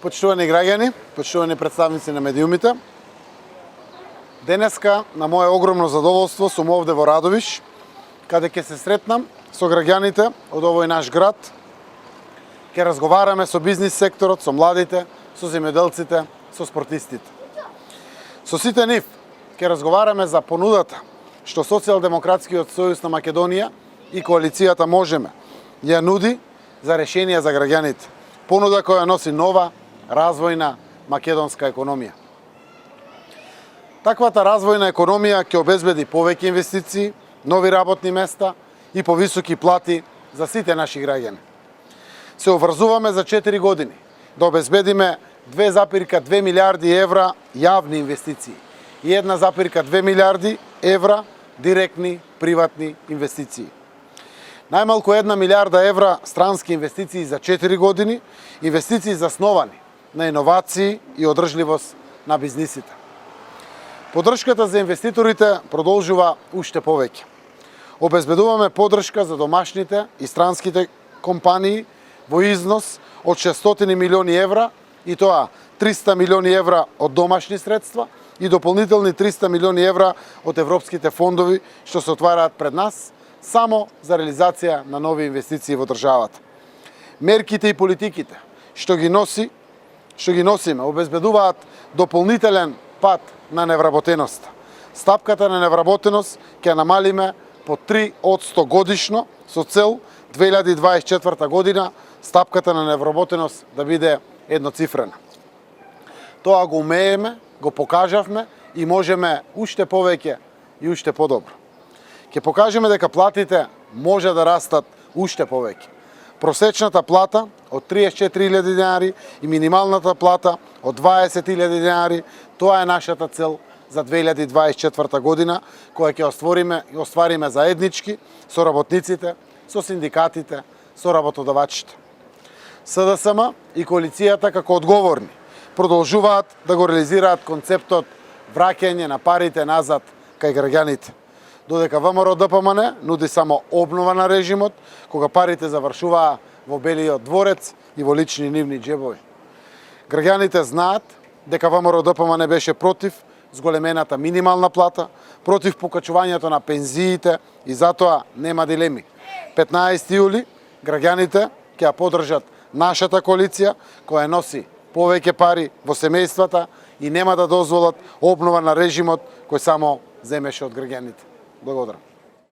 Почитувани граѓани, почитувани представници на медиумите, денеска на мое огромно задоволство сум овде во Радовиш, каде ќе се сретнам со граѓаните од овој наш град. Ќе разговараме со бизнис секторот, со младите, со земјоделците, со спортистите. Со сите нив ќе разговараме за понудата што Социјалдемократскиот сојуз на Македонија и коалицијата Можеме ја нуди за решение за граѓаните. Понуда која носи нова, развојна македонска економија. Таквата развојна економија ќе обезбеди повеќе инвестиции, нови работни места и повисоки плати за сите наши граѓани. Се обврзуваме за 4 години да обезбедиме 2,2 милиарди евра јавни инвестиции и 1,2 милиарди евра директни приватни инвестиции. Најмалку 1 милиарда евра странски инвестиции за 4 години, инвестиции засновани на иновации и одржливост на бизнисите. Поддршката за инвеститорите продолжува уште повеќе. Обезбедуваме поддршка за домашните и странските компании во износ од 600 милиони евра, и тоа 300 милиони евра од домашни средства и дополнителни 300 милиони евра од европските фондови што се отвараат пред нас само за реализација на нови инвестиции во државата. Мерките и политиките што ги носиме обезбедуваат дополнителен пат на невработеноста. Стапката на невработеност ќе намалиме по 3% годишно со цел 2024 година стапката на невработеност да биде едноцифрена. Тоа го умееме, го покажавме и можеме уште повеќе и уште подобро. Ќе покажеме дека платите може да растат уште повеќе. Просечната плата од 34.000 денари и минималната плата од 20.000 денари, тоа е нашата цел за 2024 година, која ќе оствариме заеднички со работниците, со синдикатите, со работодавачите. СДСМ и коалицијата како одговорни продолжуваат да го реализираат концептот враќање на парите назад кај граѓаните. Додека ВМРО ДПМН нуди само обнова на режимот, кога парите завршуваа во Белиот дворец и во лични нивни џебови. Граѓаните знаат дека ВМРО ДПМН беше против зголемената минимална плата, против покачувањето на пензиите и затоа нема дилеми. 15 јули граѓаните ќе ја поддржат нашата коалиција која носи повеќе пари во семејствата и нема да дозволат обнова на режимот кој само земеше од граѓаните. Благодарам.